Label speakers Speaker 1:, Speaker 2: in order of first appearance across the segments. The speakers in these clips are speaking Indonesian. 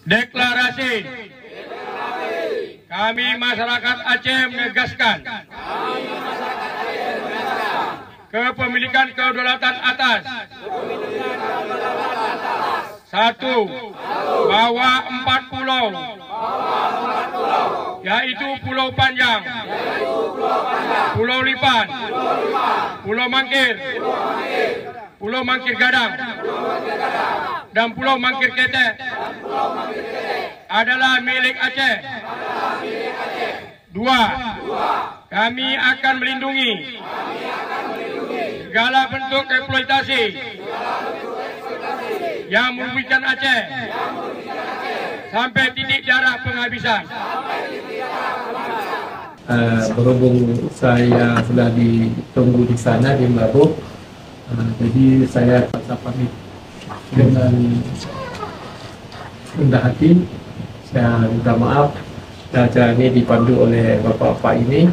Speaker 1: Deklarasi. Kami masyarakat Aceh menegaskan kepemilikan kedaulatan atas. Satu, bahwa 4 pulau, yaitu Pulau Panjang, Pulau Lipan, Pulau Mangkir, Pulau Mangkir Gadang, dan Pulau Mangkir Ketek adalah milik Aceh. Dua, kami akan melindungi segala bentuk eksploitasi yang merugikan Aceh sampai titik darah penghabisan.
Speaker 2: Berhubung saya sudah ditunggu di sana di Melabuh, jadi saya pamit dengan rendah hati. Saya minta maaf. Acara ini dipandu oleh bapak-bapak ini.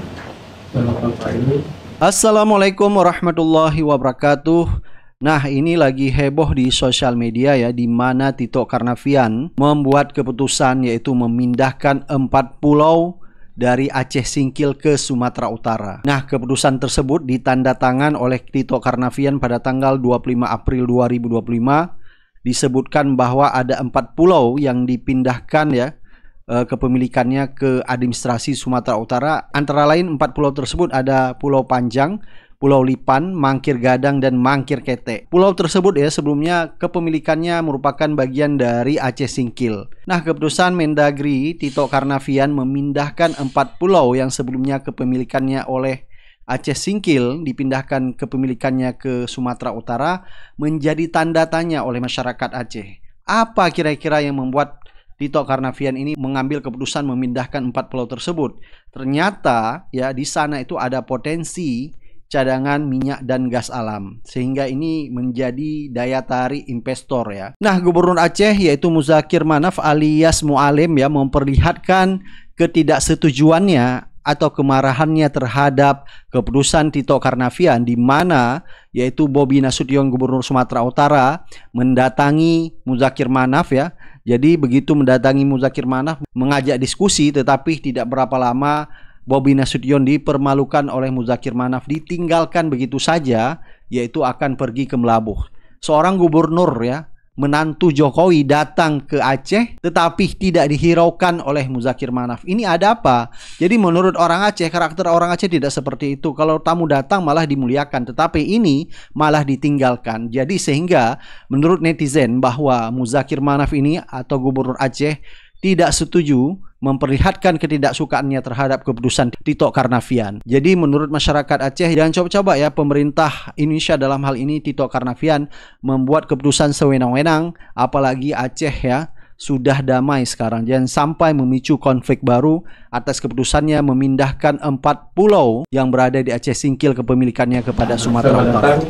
Speaker 3: Assalamualaikum warahmatullahi wabarakatuh. Nah, ini lagi heboh di sosial media ya, di mana Tito Karnavian membuat keputusan yaitu memindahkan 4 pulau dari Aceh Singkil ke Sumatera Utara. Nah, keputusan tersebut ditandatangan oleh Tito Karnavian pada tanggal 25 April 2025. Disebutkan bahwa ada 4 pulau yang dipindahkan ya, kepemilikannya ke administrasi Sumatera Utara. Antara lain 4 pulau tersebut ada Pulau Panjang, Pulau Lipan, Mangkir Gadang, dan Mangkir Ketek. Pulau tersebut ya sebelumnya kepemilikannya merupakan bagian dari Aceh Singkil. Nah, keputusan Mendagri Tito Karnavian memindahkan 4 pulau yang sebelumnya kepemilikannya oleh Aceh Singkil dipindahkan kepemilikannya ke Sumatera Utara menjadi tanda tanya oleh masyarakat Aceh. Apa kira-kira yang membuat Tito Karnavian ini mengambil keputusan memindahkan 4 pulau tersebut? Ternyata ya di sana itu ada potensi cadangan minyak dan gas alam, sehingga ini menjadi daya tarik investor ya. Nah, Gubernur Aceh yaitu Muzakir Manaf alias Mualim ya memperlihatkan ketidaksetujuannya atau kemarahannya terhadap keputusan Tito Karnavian, di mana yaitu Bobi Nasution Gubernur Sumatera Utara mendatangi Muzakir Manaf ya. Jadi begitu mendatangi Muzakir Manaf mengajak diskusi, tetapi tidak berapa lama Bobi Nasution dipermalukan oleh Muzakir Manaf, ditinggalkan begitu saja, yaitu akan pergi ke Melabuh. Seorang gubernur ya, menantu Jokowi datang ke Aceh tetapi tidak dihiraukan oleh Muzakir Manaf. Ini ada apa? Jadi menurut orang Aceh, karakter orang Aceh tidak seperti itu. Kalau tamu datang malah dimuliakan, tetapi ini malah ditinggalkan. Jadi sehingga menurut netizen bahwa Muzakir Manaf ini atau Gubernur Aceh tidak setuju, memperlihatkan ketidaksukaannya terhadap keputusan Tito Karnavian. Jadi menurut masyarakat Aceh, jangan coba-coba ya pemerintah Indonesia dalam hal ini Tito Karnavian membuat keputusan sewenang-wenang, apalagi Aceh ya sudah damai sekarang. Jangan sampai memicu konflik baru atas keputusannya memindahkan 4 pulau yang berada di Aceh Singkil kepemilikannya kepada Sumatera Utara.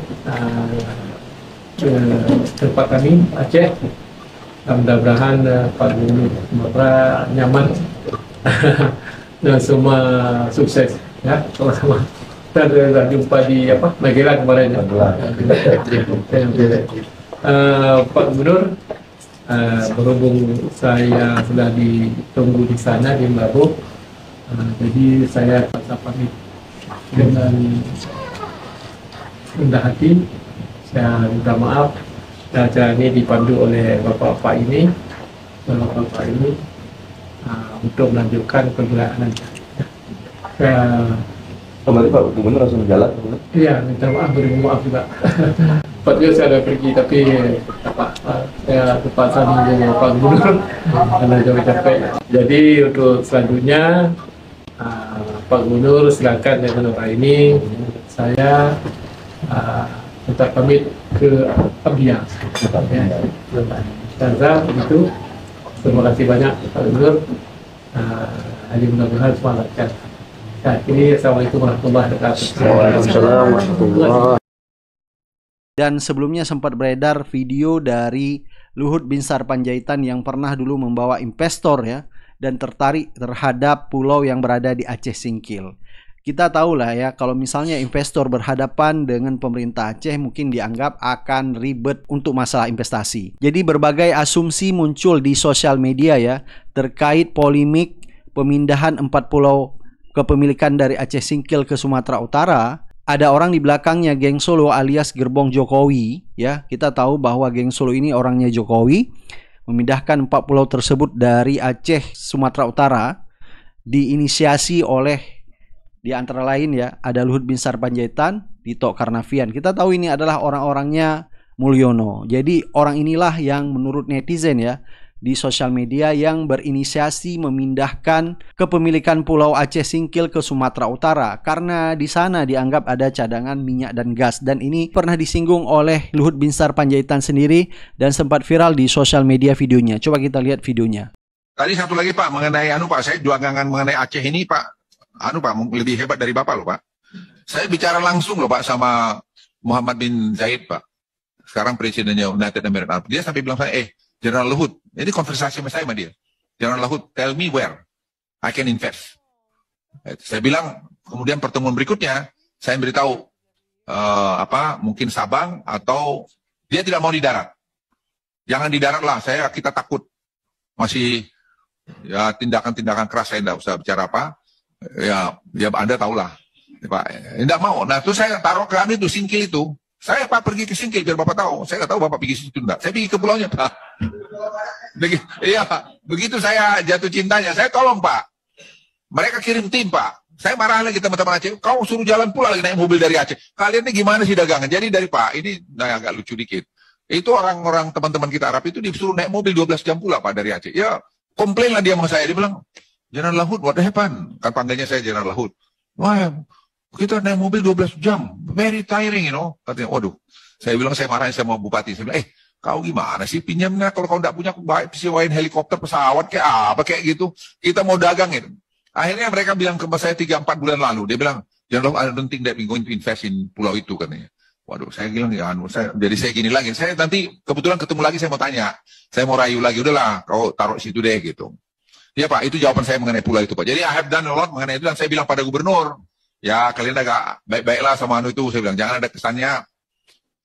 Speaker 2: Tempat kami Aceh. Mudah-mudahan Pak Gubernur Sumatera nyaman dan semua sukses ya, sama-sama. Kita sudah jumpa di Magelang kemarin ya. Pak Gubernur, berhubung saya sudah ditunggu di sana di Melabuh, jadi saya pamit dengan rendah hati. Saya minta maaf. Acara ini dipandu oleh bapak-bapak ini, untuk melanjutkan perjalanan.
Speaker 4: Kembali Pak Gubernur langsung jalan?
Speaker 2: Iya, minta maaf, beribu maaf juga. Sepatutnya saya ada pergi, tapi saya terpaksa menunggu Pak Gubernur karena jauh capek. Jadi untuk selanjutnya, Pak Gubernur silakan dengan orang ini. Saya minta pamit ke Abdiya. Begitu. Terima kasih banyak Pak Gubernur. Mudah-mudahan semua lancar. Akhirnya, Assalamualaikum warahmatullahi wabarakatuh.
Speaker 4: Waalaikumsalam warahmatullahi.
Speaker 3: Dan sebelumnya sempat beredar video dari Luhut Binsar Panjaitan yang pernah dulu membawa investor ya dan tertarik terhadap pulau yang berada di Aceh Singkil. Kita tahu lah ya, kalau misalnya investor berhadapan dengan pemerintah Aceh mungkin dianggap akan ribet untuk masalah investasi. Jadi berbagai asumsi muncul di sosial media ya terkait polemik pemindahan 4 pulau kepemilikan dari Aceh Singkil ke Sumatera Utara. Ada orang di belakangnya, geng Solo alias gerbong Jokowi ya. Kita tahu bahwa geng Solo ini orangnya Jokowi, memindahkan 4 pulau tersebut dari Aceh Sumatera Utara diinisiasi oleh, di antara lain ya, ada Luhut Binsar Panjaitan, Tito Karnavian. Kita tahu ini adalah orang-orangnya Mulyono. Jadi orang inilah yang menurut netizen ya di sosial media yang berinisiasi memindahkan kepemilikan Pulau Aceh Singkil ke Sumatera Utara karena di sana dianggap ada cadangan minyak dan gas, dan ini pernah disinggung oleh Luhut Binsar Panjaitan sendiri dan sempat viral di sosial media videonya. Coba kita lihat videonya.
Speaker 5: Tadi satu lagi Pak mengenai Pak, saya jualan mengenai Aceh ini Pak, Pak lebih hebat dari Bapak loh Pak. Saya bicara langsung loh Pak sama Muhammad bin Zayed Pak, sekarang presidennya United Emirates Arab. Dia sampai bilang saya, General Luhut, ini konversasi sama saya sama dia. General Luhut, tell me where I can invest. Saya bilang, kemudian pertemuan berikutnya, saya beritahu mungkin Sabang atau dia tidak mau di darat. Jangan di darat lah, kita takut. Masih ya tindakan-tindakan keras, saya tidak usah bicara apa. Ya Anda tahulah. Ya, Pak, tidak mau. Nah, itu saya taruh ke itu Singkil itu. Saya Pak pergi ke Singkil biar Bapak tahu. Saya nggak tahu Bapak pergi situ enggak. Saya pergi ke pulaunya Pak. Iya, begitu saya jatuh cintanya. Saya tolong Pak. Mereka kirim tim Pak. Saya marah lagi teman-teman Aceh. Kau suruh jalan pula lagi naik mobil dari Aceh. Kalian ini gimana sih dagangan? Jadi dari Pak, ini agak lucu dikit. Itu orang-orang teman-teman kita Arab itu disuruh naik mobil 12 jam pula Pak dari Aceh. Ya, komplain lah dia sama saya. Dia bilang, General Luhut, what happened? Kan panggilnya saya General Luhut. Wah, kita naik mobil 12 jam. Very tiring, you know. Katanya, waduh. Saya bilang, saya marahin sama Bupati. Saya bilang, kau gimana sih pinjamnya? Kalau kau tidak punya, sewain helikopter, pesawat, kayak apa, kayak gitu. Kita mau dagang itu. Akhirnya mereka bilang ke saya 3-4 bulan lalu. Dia bilang, General Luhut, I don't think that we're going to invest in pulau itu, katanya. Waduh, saya bilang, ya, jadi saya gini lagi. Saya nanti, kebetulan ketemu lagi, saya mau tanya. Saya mau rayu lagi, udahlah, kau taruh situ deh, gitu. Ya Pak, itu jawaban saya mengenai pulau itu Pak. Jadi I have done a lot mengenai itu, dan saya bilang pada gubernur, ya kalian agak baik-baiklah sama itu. Saya bilang jangan ada kesannya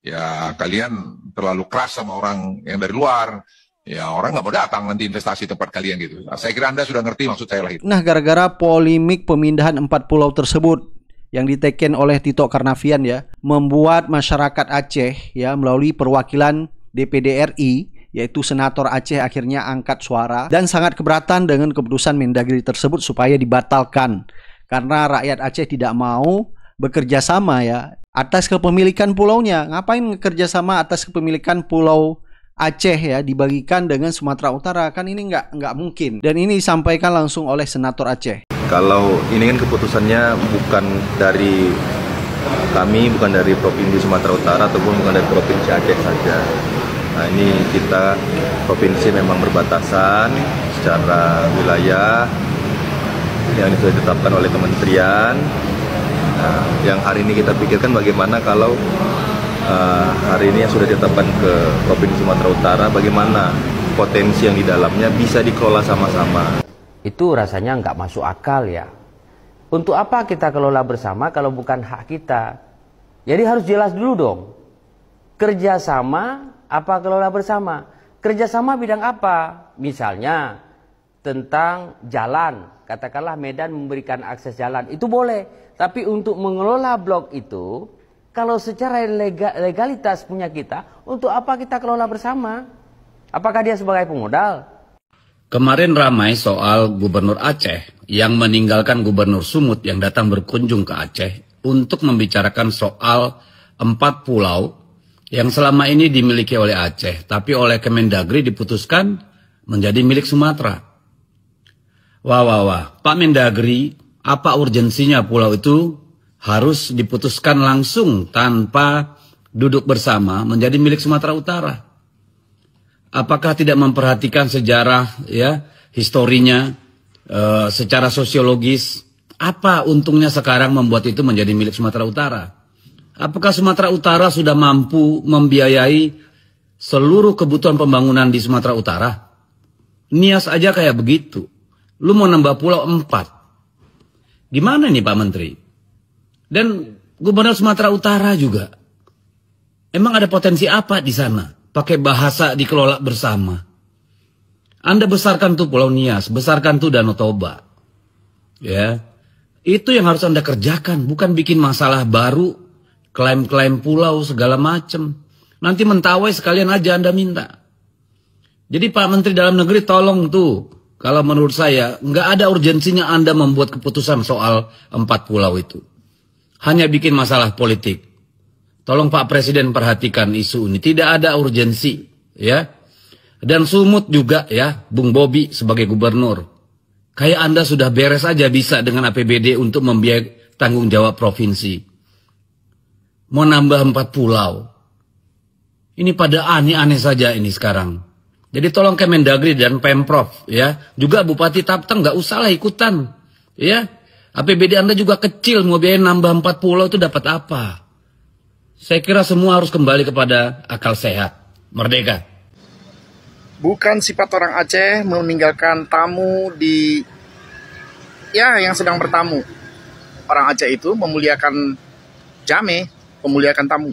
Speaker 5: ya kalian terlalu keras sama orang yang dari luar. Ya orang nggak mau datang nanti investasi tempat kalian gitu. Nah, saya kira Anda sudah ngerti maksud saya lah itu.
Speaker 3: Nah, gara-gara polemik pemindahan 4 pulau tersebut yang diteken oleh Tito Karnavian ya, membuat masyarakat Aceh ya melalui perwakilan DPD RI yaitu Senator Aceh akhirnya angkat suara dan sangat keberatan dengan keputusan Mendagri tersebut supaya dibatalkan. Karena rakyat Aceh tidak mau bekerja sama ya atas kepemilikan pulaunya. Ngapain bekerja sama atas kepemilikan pulau Aceh ya dibagikan dengan Sumatera Utara? Kan ini nggak mungkin. Dan ini disampaikan langsung oleh Senator Aceh.
Speaker 4: Kalau ini kan keputusannya bukan dari kami, bukan dari Provinsi Sumatera Utara ataupun bukan dari Provinsi Aceh saja. Nah ini kita provinsi memang berbatasan secara wilayah yang sudah ditetapkan oleh kementerian. Nah, yang hari ini kita pikirkan bagaimana kalau hari ini yang sudah ditetapkan ke Provinsi Sumatera Utara, bagaimana potensi yang di dalamnya bisa dikelola sama-sama.
Speaker 6: Itu rasanya nggak masuk akal ya. Untuk apa kita kelola bersama kalau bukan hak kita? Jadi harus jelas dulu dong. Kerjasama apa kelola bersama? Kerjasama bidang apa? Misalnya tentang jalan. Katakanlah Medan memberikan akses jalan. Itu boleh. Tapi untuk mengelola blok itu, kalau secara legalitas punya kita, untuk apa kita kelola bersama? Apakah dia sebagai pemodal?
Speaker 7: Kemarin ramai soal Gubernur Aceh yang meninggalkan Gubernur Sumut yang datang berkunjung ke Aceh untuk membicarakan soal 4 pulau yang selama ini dimiliki oleh Aceh, tapi oleh Kemendagri diputuskan menjadi milik Sumatera. Wah, Pak Mendagri, apa urgensinya pulau itu harus diputuskan langsung tanpa duduk bersama menjadi milik Sumatera Utara? Apakah tidak memperhatikan sejarah, ya, historinya, secara sosiologis? Apa untungnya sekarang membuat itu menjadi milik Sumatera Utara? Apakah Sumatera Utara sudah mampu membiayai seluruh kebutuhan pembangunan di Sumatera Utara? Nias aja kayak begitu. Lu mau nambah pulau 4. Gimana nih Pak Menteri? Dan Gubernur Sumatera Utara juga. Emang ada potensi apa di sana? Pakai bahasa dikelola bersama. Anda besarkan tuh Pulau Nias, besarkan tuh Danau Toba. Ya. Itu yang harus Anda kerjakan, bukan bikin masalah baru, klaim-klaim pulau segala macem. Nanti Mentawai sekalian aja Anda minta. Jadi Pak Menteri Dalam Negeri tolong tuh, kalau menurut saya nggak ada urgensinya Anda membuat keputusan soal 4 pulau itu. Hanya bikin masalah politik. Tolong Pak Presiden perhatikan isu ini. Tidak ada urgensi, ya. Dan Sumut juga ya, Bung Bobi sebagai gubernur. Kayak Anda sudah beres aja bisa dengan APBD untuk membiayai tanggung jawab provinsi. Mau nambah 4 pulau. Ini pada aneh-aneh saja ini sekarang. Jadi tolong Kemendagri dan Pemprov ya, juga Bupati Tapteng nggak usahlah ikutan, ya. APBD Anda juga kecil, mau biaya nambah 4 pulau itu dapat apa? Saya kira semua harus kembali kepada akal sehat. Merdeka.
Speaker 8: Bukan sifat orang Aceh meninggalkan tamu di yang sedang bertamu. Orang Aceh itu memuliakan jame, memuliakan tamu.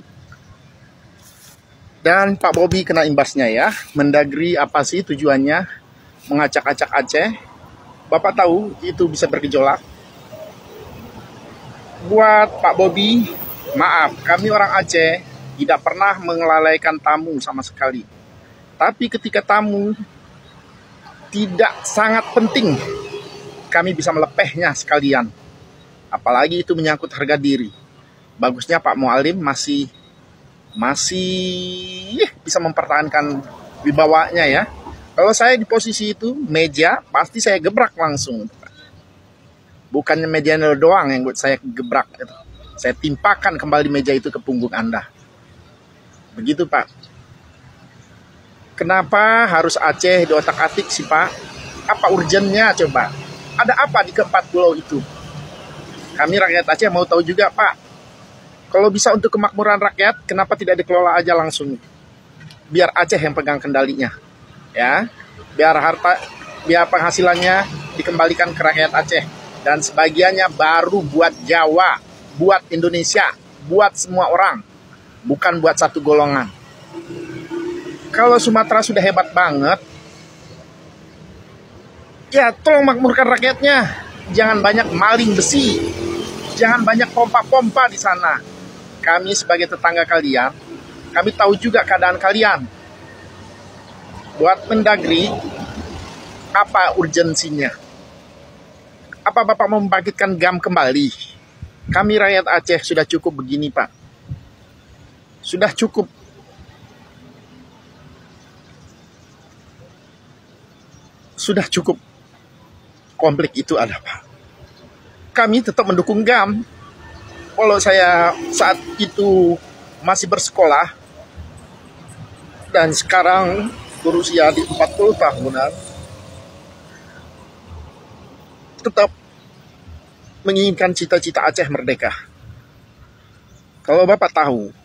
Speaker 8: Dan Pak Bobi kena imbasnya ya. Mendagri apa sih tujuannya? Mengacak-acak Aceh. Bapak tahu itu bisa bergejolak. Buat Pak Bobi, maaf, kami orang Aceh tidak pernah mengelalaikan tamu sama sekali. Tapi ketika tamu tidak sangat penting, kami bisa melepehnya sekalian. Apalagi itu menyangkut harga diri. Bagusnya Pak Mualim masih bisa mempertahankan wibawanya ya. Kalau saya di posisi itu, meja pasti saya gebrak langsung. Bukannya mejanya doang yang buat saya gebrak. Saya timpakan kembali meja itu ke punggung Anda. Begitu Pak. Kenapa harus Aceh di otak-atik sih Pak? Apa urgennya coba? Ada apa di keempat pulau itu? Kami rakyat Aceh mau tahu juga Pak. Kalau bisa untuk kemakmuran rakyat, kenapa tidak dikelola aja langsung? Biar Aceh yang pegang kendalinya. Ya. Biar penghasilannya dikembalikan ke rakyat Aceh. Dan sebagiannya baru buat Jawa, buat Indonesia, buat semua orang. Bukan buat satu golongan. Kalau Sumatera sudah hebat banget, ya tolong makmurkan rakyatnya. Jangan banyak maling besi. Jangan banyak pompa-pompa di sana. Kami sebagai tetangga kalian, kami tahu juga keadaan kalian. Buat Mendagri, apa urgensinya? Apa Bapak mau membangkitkan GAM kembali? Kami rakyat Aceh sudah cukup begini, Pak. Sudah cukup. Sudah cukup. Konflik itu ada, Pak. Kami tetap mendukung GAM. Walau saya saat itu masih bersekolah dan sekarang berusia di 40 tahunan, tetap menginginkan cita-cita Aceh merdeka. Kalau Bapak tahu,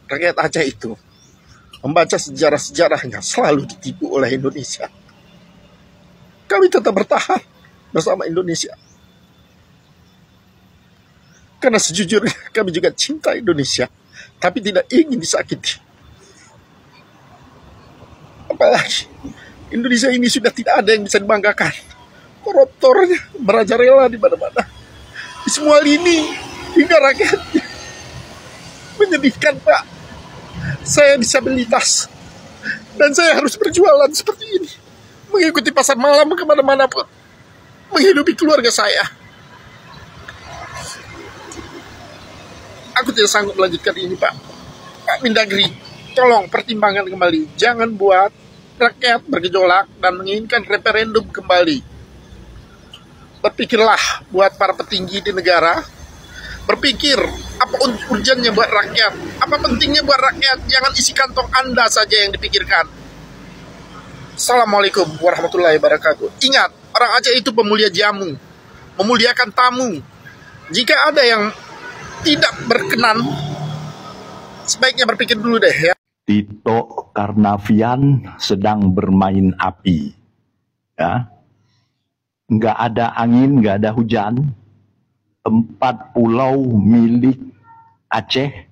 Speaker 8: rakyat Aceh itu membaca sejarah-sejarahnya selalu ditipu oleh Indonesia. Kami tetap bertahan bersama Indonesia. Karena sejujurnya kami juga cinta Indonesia, tapi tidak ingin disakiti. Apalagi Indonesia ini sudah tidak ada yang bisa dibanggakan. Koruptornya merajalela di mana-mana. Di semua lini, hingga rakyatnya. Menyedihkan, Pak. Saya disabilitas. Dan saya harus berjualan seperti ini. Mengikuti pasar malam kemana-mana pun. Menghidupi keluarga saya. Aku tidak sanggup melanjutkan ini, Pak. Pak Mendagri, tolong pertimbangkan kembali. Jangan buat rakyat bergejolak dan menginginkan referendum kembali. Berpikirlah buat para petinggi di negara. Berpikir apa urgennya buat rakyat. Apa pentingnya buat rakyat. Jangan isi kantong Anda saja yang dipikirkan. Assalamualaikum warahmatullahi wabarakatuh. Ingat, orang Aceh itu pemulia jamu. Memuliakan tamu. Jika ada yang tidak berkenan, sebaiknya berpikir dulu deh ya.
Speaker 9: Tito Karnavian sedang bermain api. Ya. Nggak ada angin, nggak ada hujan. 4 pulau milik Aceh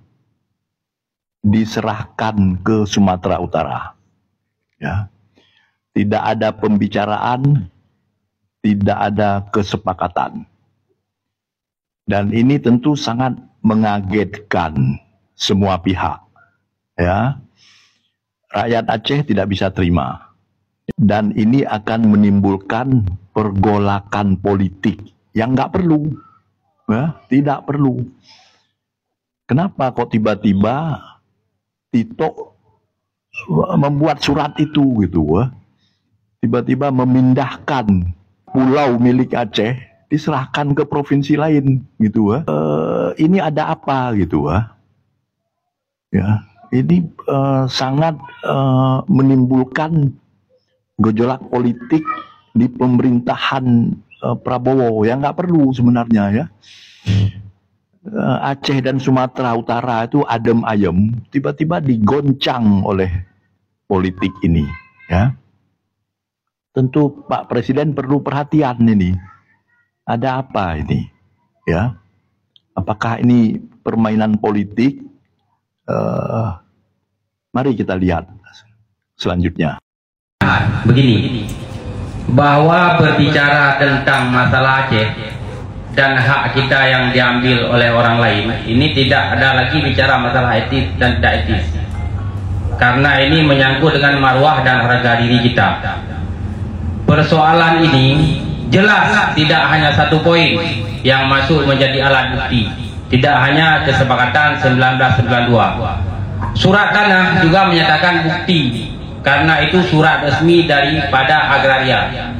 Speaker 9: diserahkan ke Sumatera Utara. Ya. Tidak ada pembicaraan, tidak ada kesepakatan. Dan ini tentu sangat mengagetkan semua pihak. Ya. Rakyat Aceh tidak bisa terima. Dan ini akan menimbulkan pergolakan politik yang nggak perlu. Ya, tidak perlu. Kenapa kok tiba-tiba Tito membuat surat itu gitu? Tiba-tiba memindahkan pulau milik Aceh diserahkan ke provinsi lain gitu. Ini ada apa gitu? Ya, ini sangat menimbulkan gejolak politik di pemerintahan Prabowo yang nggak perlu sebenarnya ya. Aceh dan Sumatera Utara itu adem ayem, tiba-tiba digoncang oleh politik ini ya. Tentu Pak Presiden perlu perhatian ini. Ada apa ini ya? Apakah ini permainan politik? Mari kita lihat selanjutnya.
Speaker 6: Begini, bahwa berbicara tentang masalah Aceh dan hak kita yang diambil oleh orang lain, ini tidak ada lagi bicara masalah etis dan tidak etis, karena ini menyangkut dengan marwah dan harga diri kita. Persoalan ini jelas tidak hanya satu poin yang masuk menjadi alat bukti, tidak hanya kesepakatan 1992. Surat tanah juga menyatakan bukti, karena itu surat resmi daripada agraria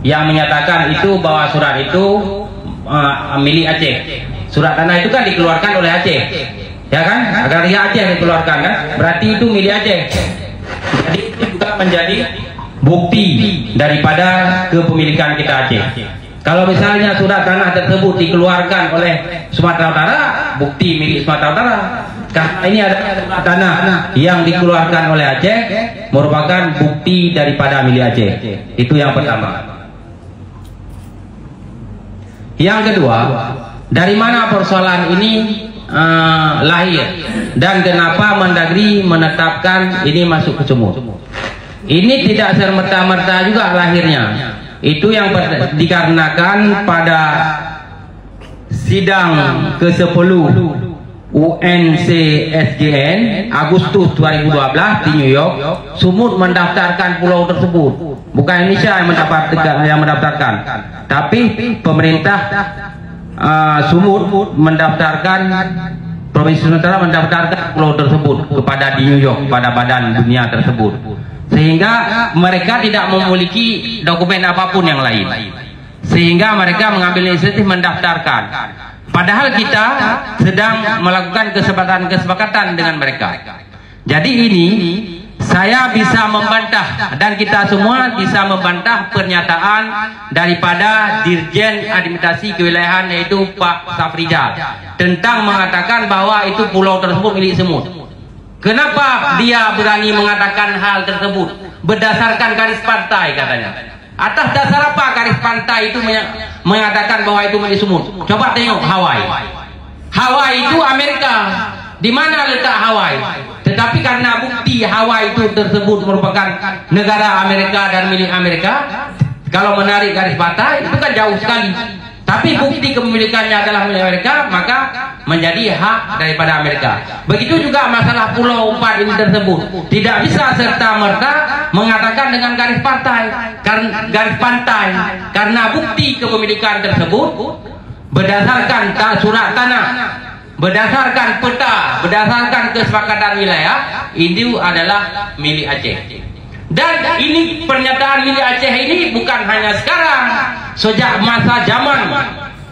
Speaker 6: yang menyatakan itu bahwa surat itu milik Aceh. Surat tanah itu kan dikeluarkan oleh Aceh, ya kan? Agraria Aceh dikeluarkan kan? Berarti itu milik Aceh. Jadi itu juga menjadi bukti daripada kepemilikan kita Aceh. Kalau misalnya surat tanah tersebut dikeluarkan oleh Sumatera Utara, bukti milik Sumatera Utara. Karena ini ada tanah yang dikeluarkan oleh Aceh merupakan bukti daripada milik Aceh. Itu yang pertama. Yang kedua, dari mana persoalan ini lahir dan kenapa Mendagri menetapkan ini masuk ke sumut? Ini tidak serta-merta juga lahirnya. Itu yang dikarenakan pada sidang ke-10 UNCSGN Agustus 2012 di New York, Sumut mendaftarkan pulau tersebut. Bukan Indonesia yang mendaftarkan, tapi pemerintah Sumut mendaftarkan, Provinsi Sumatera mendaftarkan pulau tersebut kepada di New York, pada badan dunia tersebut, sehingga mereka tidak memiliki dokumen apapun yang lain, sehingga mereka mengambil inisiatif mendaftarkan. Padahal kita sedang melakukan kesepakatan dengan mereka. Jadi ini saya bisa membantah dan kita semua bisa membantah pernyataan daripada Dirjen Administrasi Kewilayahan, yaitu Pak Safrizal, tentang mengatakan bahwa itu pulau tersebut milik Sumut. Kenapa dia berani mengatakan hal tersebut? Berdasarkan garis pantai katanya. Atas dasar apa garis pantai itu mengatakan bahwa itu milik Sumut? Coba tengok Hawaii. Hawaii itu Amerika. Di mana letak Hawaii? Tetapi karena bukti Hawaii itu tersebut merupakan negara Amerika dan milik Amerika, kalau menarik garis pantai itu kan jauh sekali. Tapi bukti kepemilikannya adalah milik Amerika, maka menjadi hak daripada Amerika. Begitu juga masalah Pulau 4 ini tersebut. Tidak bisa serta-merta mengatakan dengan garis pantai, karena bukti kepemilikan tersebut berdasarkan surat tanah, berdasarkan peta, berdasarkan kesepakatan wilayah, ini adalah milik Aceh. Dan ini pernyataan milik Aceh ini bukan hanya sekarang, sejak masa zaman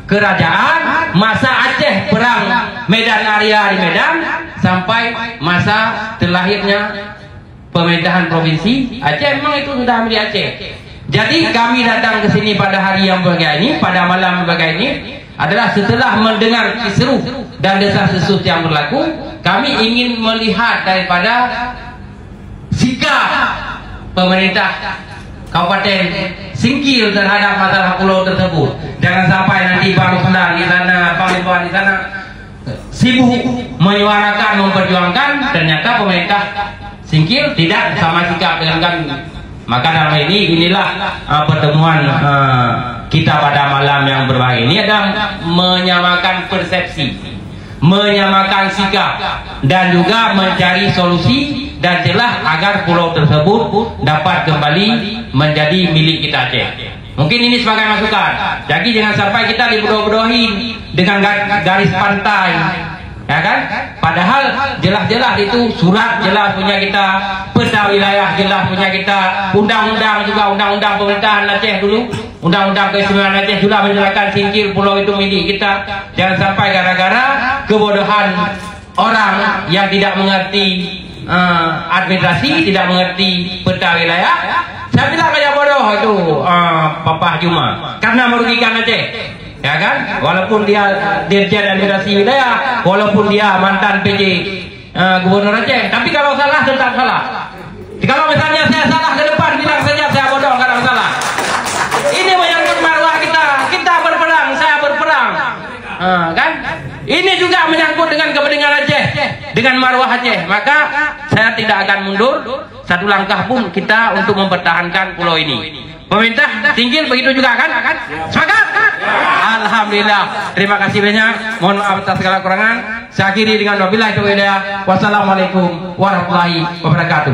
Speaker 6: kerajaan, masa Aceh perang Medan Area di Medan, sampai masa terlahirnya pemerintahan provinsi Aceh, memang itu sudah milik Aceh. Jadi kami datang ke sini pada hari yang berbagai ini, pada malam berbagai ini, adalah setelah mendengar kisruh dan desas-desus yang berlaku, kami ingin melihat daripada sikap pemerintah Kabupaten Singkil terhadap masalah pulau tersebut. Jangan sampai nanti Bang Sudan di sana, Bang Ridwan di sana sibuk menyuarakan, memperjuangkan, ternyata pemerintah singkir, tidak sama sikap dengan kami. Maka dalam inilah pertemuan kita pada malam yang berbahagia ini adalah menyamakan persepsi, menyamakan sikap, dan juga mencari solusi dan celah agar pulau tersebut dapat kembali menjadi milik kita Aceh. Mungkin ini sebagai masukan. Jadi jangan sampai kita dibodoh-bodohin dengan garis pantai, ya kan? Padahal jelas-jelas itu surat jelas punya kita, peta wilayah jelas punya kita, undang-undang juga, undang-undang pemerintahan Aceh dulu, undang-undang keistimewaan Aceh sudah menjelaskan singkir pulau itu milik kita. Jangan sampai gara-gara kebodohan orang yang tidak mengerti administrasi, tidak mengerti peta wilayah. Saya bilang kayak bodoh itu Papa Juma, karena merugikan Aceh, ya kan? Walaupun dia dirjen administrasi wilayah, walaupun dia mantan PJ Gubernur Aceh, tapi kalau salah tetap salah. Kalau misalnya saya salah ke depan, bilang saja saya bodoh, karena salah. Ini menyangkut marwah kita, kita berperang, saya berperang, kan? Ini juga menyangkut dengan kepentingan Aceh, dengan marwah Aceh. Maka saya tidak akan mundur satu langkah pun kita untuk mempertahankan pulau ini. Pemerintah tinggal begitu juga kan? Sepakat? Alhamdulillah. Terima kasih banyak. Mohon maaf atas segala kekurangan. Saya akhiri dengan wabillahi taufiq. Wassalamualaikum warahmatullahi wabarakatuh.